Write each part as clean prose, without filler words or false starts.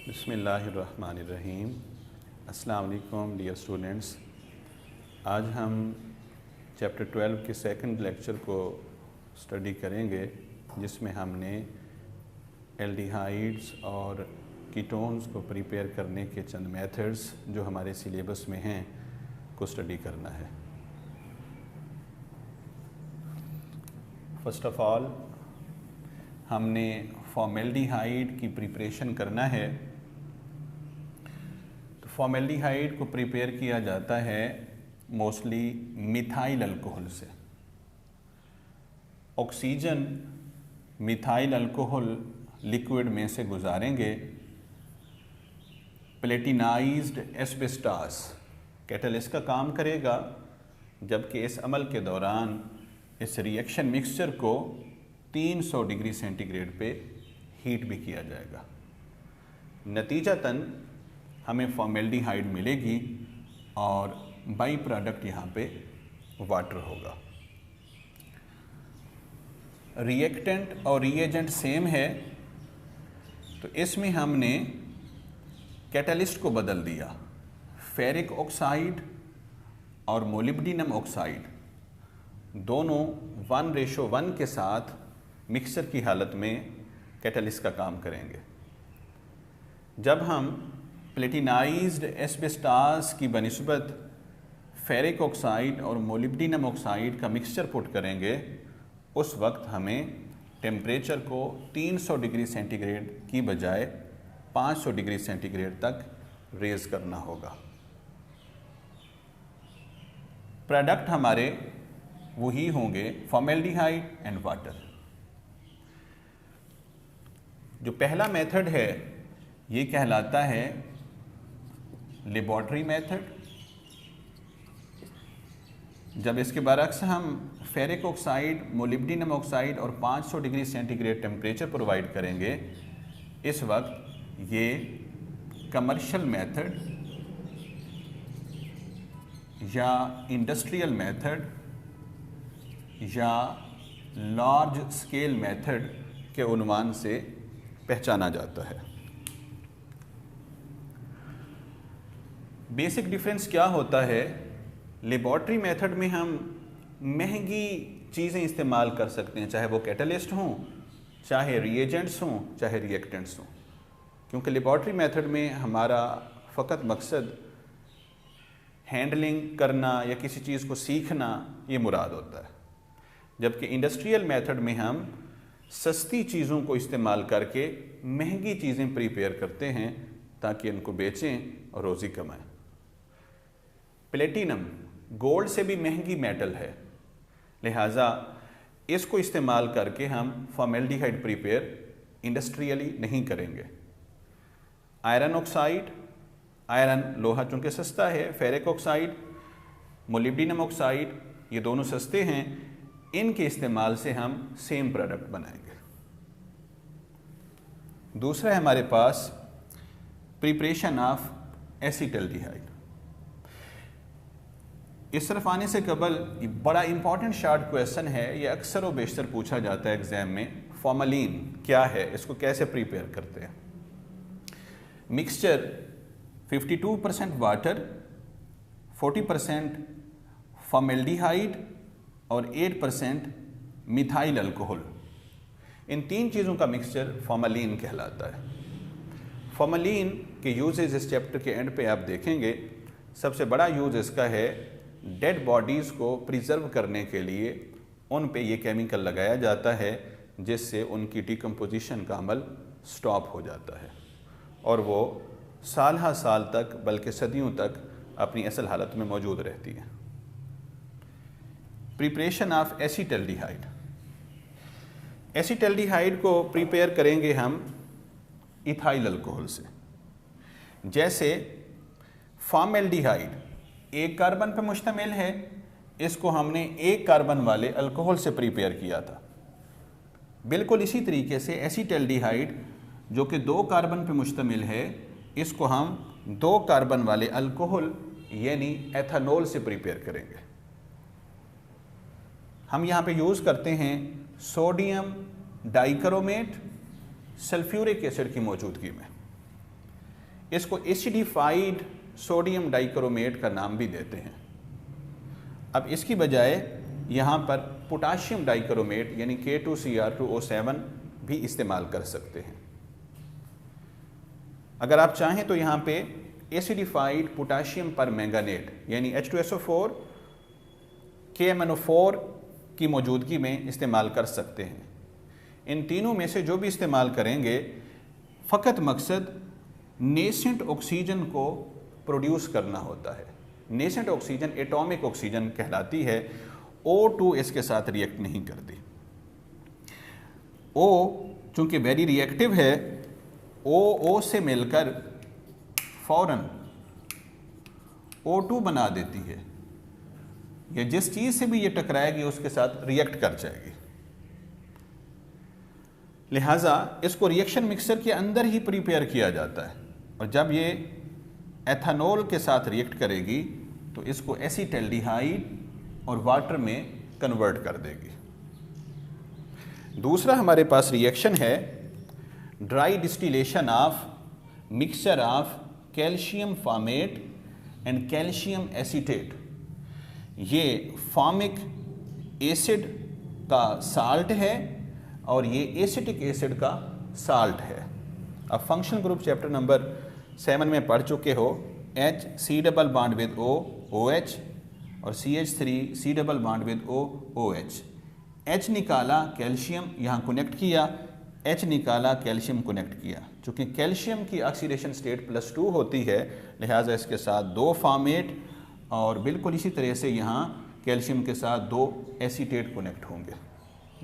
बिस्मिल्लाहिर्रहमानिर्रहीम। अस्सलाम वालेकुम डियर स्टूडेंट्स। आज हम चैप्टर 12 के सेकंड लेक्चर को स्टडी करेंगे, जिसमें हमने एल्डिहाइड्स और कीटोन्स को प्रिपेयर करने के चंद मेथड्स जो हमारे सिलेबस में हैं को स्टडी करना है। फर्स्ट ऑफ ऑल हमने फॉर्मेल्डिहाइड की प्रिपरेशन करना है। तो फॉर्मेल्डिहाइड को प्रिपेयर किया जाता है मोस्टली मिथाइल अल्कोहल से। ऑक्सीजन मिथाइल अल्कोहल लिक्विड में से गुजारेंगे। प्लेटिनाइज्ड एस्बेस्टास कैटलिस्ट का काम करेगा, जबकि इस अमल के दौरान इस रिएक्शन मिक्सचर को 300 डिग्री सेंटीग्रेड पे हीट भी किया जाएगा। नतीजतन हमें फॉर्मेल्डिहाइड मिलेगी और बाई प्रोडक्ट यहाँ पे वाटर होगा। रिएक्टेंट और रिएजेंट सेम है, तो इसमें हमने कैटलिस्ट को बदल दिया। फेरिक ऑक्साइड और मोलिब्डेनम ऑक्साइड दोनों 1:1 के साथ मिक्सचर की हालत में कैटलिस्ट का काम करेंगे। जब हम प्लेटिनाइज्ड एस्बेस्टास की बनिस्बत फेरिक ऑक्साइड और मोलिब्डेनम ऑक्साइड का मिक्सचर पुट करेंगे, उस वक्त हमें टेम्परेचर को 300 डिग्री सेंटीग्रेड की बजाय 500 डिग्री सेंटीग्रेड तक रेज करना होगा। प्रोडक्ट हमारे वही होंगे फॉर्मेल्डिहाइड एंड वाटर। जो पहला मेथड है ये कहलाता है लेबोरेटरी मेथड। जब इसके बरक्स हम फेरिक ऑक्साइड, मोलिब्डेनम ऑक्साइड और 500 डिग्री सेंटीग्रेड टेम्परेचर प्रोवाइड करेंगे, इस वक्त ये कमर्शियल मेथड या इंडस्ट्रियल मेथड या लार्ज स्केल मेथड के उन्वान से पहचाना जाता है। बेसिक डिफरेंस क्या होता है? लेबोरेटरी मेथड में हम महंगी चीज़ें इस्तेमाल कर सकते हैं, चाहे वो कैटलिस्ट हों, चाहे रिएजेंट्स हों, चाहे रिएक्टेंट्स हों, क्योंकि लेबोरेटरी मेथड में हमारा फ़कत मकसद हैंडलिंग करना या किसी चीज़ को सीखना ये मुराद होता है। जबकि इंडस्ट्रियल मेथड में हम सस्ती चीज़ों को इस्तेमाल करके महंगी चीज़ें प्रिपेयर करते हैं ताकि इनको बेचें और रोज़ी कमाएं। प्लेटिनम गोल्ड से भी महंगी मेटल है, लिहाजा इसको इस्तेमाल करके हम फॉर्मेल्डिहाइड प्रिपेयर इंडस्ट्रियली नहीं करेंगे। आयरन ऑक्साइड, आयरन लोहा चूँकि सस्ता है, फेरिक ऑक्साइड, मोलिब्डेनम ऑक्साइड ये दोनों सस्ते हैं, इनके इस्तेमाल से हम सेम प्रोडक्ट बनाएंगे। दूसरा है हमारे पास प्रिपरेशन ऑफ एसीटल्डिहाइड। इस तरफ आने से कबल ये बड़ा इंपॉर्टेंट शॉर्ट क्वेश्चन है, ये अक्सर व बेशतर पूछा जाता है एग्जाम में। फॉर्मलिन क्या है, इसको कैसे प्रिपेयर करते हैं? मिक्सचर 52% वाटर, 40% फॉर्मेल्डिहाइड और 8% मिथाइल अल्कोहल, इन तीन चीज़ों का मिक्सचर फॉर्मलिन कहलाता है। फॉर्मलिन के यूजेस इस चैप्टर के एंड पे आप देखेंगे। सबसे बड़ा यूज़ इसका है डेड बॉडीज़ को प्रिजर्व करने के लिए उन पे ये केमिकल लगाया जाता है, जिससे उनकी डिकम्पोजिशन का अमल स्टॉप हो जाता है और वो साल हा साल तक बल्कि सदियों तक अपनी असल हालत में मौजूद रहती है। Preparation of acetaldehyde. एसीटल्डिहाइड को प्रिपेयर करेंगे हम इथाइल अल्कोहल से। जैसे फॉर्मेल्डिहाइड एक कार्बन पर मुश्तमिल है, इसको हमने एक कार्बन वाले अल्कोहल से प्रिपेयर किया था। बिल्कुल इसी तरीके से एसीटल्डिहाइड जो कि 2 कार्बन पर मुश्तमिल है, इसको हम 2 कार्बन वाले अल्कोहल यानी एथेनॉल से प्रिपेयर करेंगे। हम यहाँ पे यूज़ करते हैं सोडियम डाइक्रोमेट सल्फ्यूरिक एसिड की मौजूदगी में। इसको एसिडिफाइड सोडियम डाइक्रोमेट का नाम भी देते हैं। अब इसकी बजाय यहाँ पर पोटाशियम डाइक्रोमेट यानी K2Cr2O7 भी इस्तेमाल कर सकते हैं। अगर आप चाहें तो यहाँ पे एसिडिफाइड पोटाशियम पर मैंगानेट यानी H2SO4 KMnO4 की मौजूदगी में इस्तेमाल कर सकते हैं। इन तीनों में से जो भी इस्तेमाल करेंगे, फ़कत मकसद नेसेंट ऑक्सीजन को प्रोड्यूस करना होता है। नेसेंट ऑक्सीजन एटॉमिक ऑक्सीजन कहलाती है। O2 इसके साथ रिएक्ट नहीं करती। O चूंकि वेरी रिएक्टिव है, O से मिलकर फौरन O2 बना देती है। ये जिस चीज़ से भी ये टकराएगी उसके साथ रिएक्ट कर जाएगी। लिहाजा इसको रिएक्शन मिक्सर के अंदर ही प्रिपेयर किया जाता है, और जब ये एथेनॉल के साथ रिएक्ट करेगी तो इसको एसीटल्डिहाइड और वाटर में कन्वर्ट कर देगी। दूसरा हमारे पास रिएक्शन है dry distillation of mixture of calcium formate and calcium acetate. ये फॉर्मिक एसिड का साल्ट है और ये एसिटिक एसिड का साल्ट है। अब फंक्शनल ग्रुप चैप्टर नंबर 7 में पढ़ चुके हो। H C double bond with O OH और CH3 C double bond with O OH। H निकाला कैल्शियम यहाँ कनेक्ट किया, H निकाला कैल्शियम कनेक्ट किया। चूँकि कैल्शियम की ऑक्सीडेशन स्टेट +2 होती है, लिहाजा इसके साथ 2 फॉर्मेट और बिल्कुल इसी तरह से यहाँ कैल्शियम के साथ 2 एसीटेट कनेक्ट होंगे।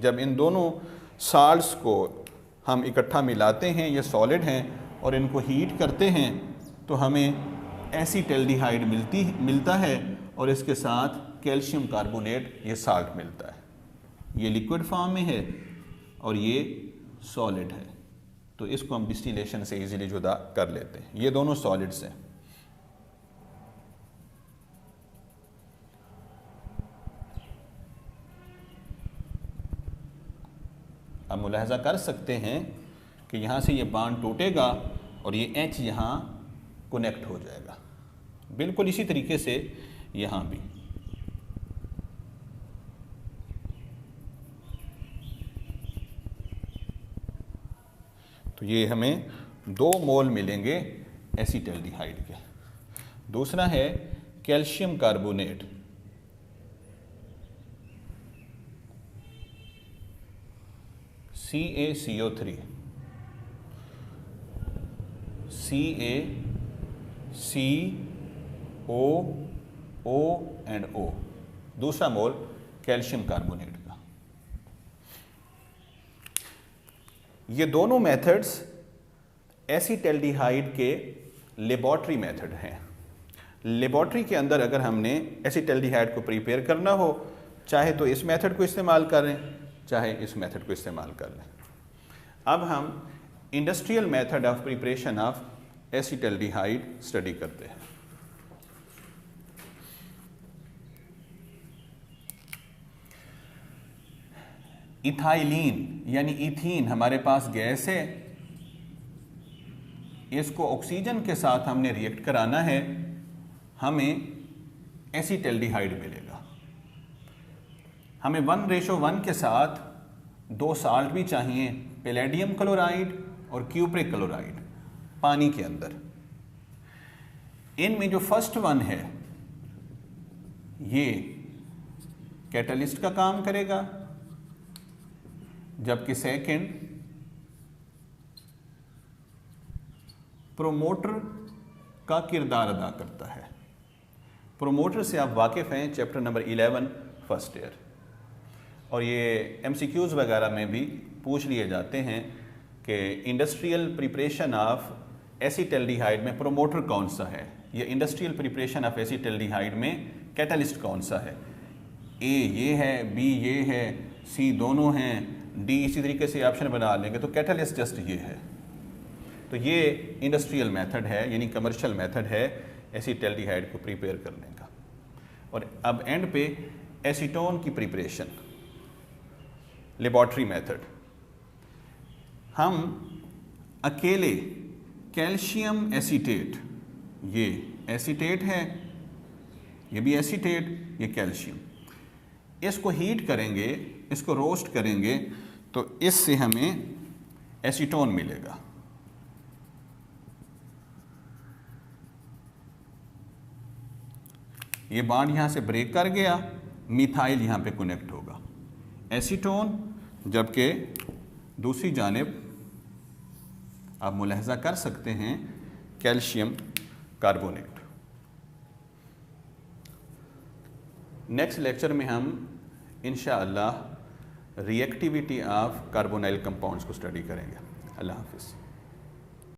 जब इन दोनों साल्ट्स को हम इकट्ठा मिलाते हैं, ये सॉलिड हैं, और इनको हीट करते हैं तो हमें एसीटल्डिहाइड मिलता है और इसके साथ कैल्शियम कार्बोनेट ये साल्ट मिलता है। ये लिक्विड फॉर्म में है और ये सॉलिड है, तो इसको हम डिस्टिलेशन से इजीली जुदा कर लेते हैं। ये दोनों सॉलिड्स हैं। अब मुलाहजा कर सकते हैं कि यहाँ से ये बॉन्ड टूटेगा और ये H यहाँ कनेक्ट हो जाएगा। बिल्कुल इसी तरीके से यहाँ भी। तो ये हमें 2 मोल मिलेंगे एसीटल्डिहाइड के। दूसरा है calcium carbonate, CaCO3 CaCO and O। दूसरा मोल कैल्शियम कार्बोनेट का। ये दोनों मेथड्स एसीटल्डिहाइड के लेबॉर्ट्री मेथड हैं। लेबॉर्ट्री के अंदर अगर हमने एसीटल्डिहाइड को प्रिपेयर करना हो, चाहे तो इस मेथड को इस्तेमाल करें, चाहे इस मेथड को इस्तेमाल कर लें। अब हम industrial method of preparation of acetaldehyde study करते हैं। इथाइलिन यानी इथीन हमारे पास गैस है, इसको ऑक्सीजन के साथ हमने रिएक्ट कराना है, हमें एसीटल्डिहाइड मिलेगा। हमें 1:1 के साथ 2 साल्ट भी चाहिए, पैलेडियम क्लोराइड और क्यूप्रिक क्लोराइड पानी के अंदर। इनमें जो फर्स्ट वन है ये कैटलिस्ट का काम करेगा, जबकि सेकंड प्रोमोटर का किरदार अदा करता है। प्रोमोटर से आप वाकिफ हैं, चैप्टर नंबर 11 फर्स्ट ईयर, और ये MCQs वगैरह में भी पूछ लिए जाते हैं कि इंडस्ट्रियल प्रिपरेशन ऑफ एसीटल्डिहाइड में प्रोमोटर कौन सा है, या इंडस्ट्रियल प्रिपरेशन ऑफ एसीटल्डिहाइड में कैटलिस्ट कौन सा है। A ये है, B ये है, C दोनों हैं, D इसी तरीके से ऑप्शन बना लेंगे, तो कैटलिस्ट जस्ट ये है। तो ये इंडस्ट्रियल मेथड है, यानी कमर्शियल मेथड है एसीटल्डिहाइड को प्रिपेयर करने का। और अब एंड पे एसीटोन की प्रिपरेशन, लेबॉर्ट्री मेथड। हम अकेले कैल्शियम एसीटेट, ये एसीटेट है, ये भी एसीटेट, ये कैल्शियम। इसको हीट करेंगे, इसको रोस्ट करेंगे तो इससे हमें एसीटोन मिलेगा। ये बॉन्ड यहां से ब्रेक कर गया, मिथाइल यहां पे कनेक्ट होगा, एसीटोन, जबकि दूसरी जानिब आप मुलाहजा कर सकते हैं कैल्शियम कार्बोनेट। नेक्स्ट लेक्चर में हम इंशाअल्लाह रिएक्टिविटी ऑफ कार्बोनाइल कंपाउंड्स को स्टडी करेंगे। अल्लाह हाफिज़।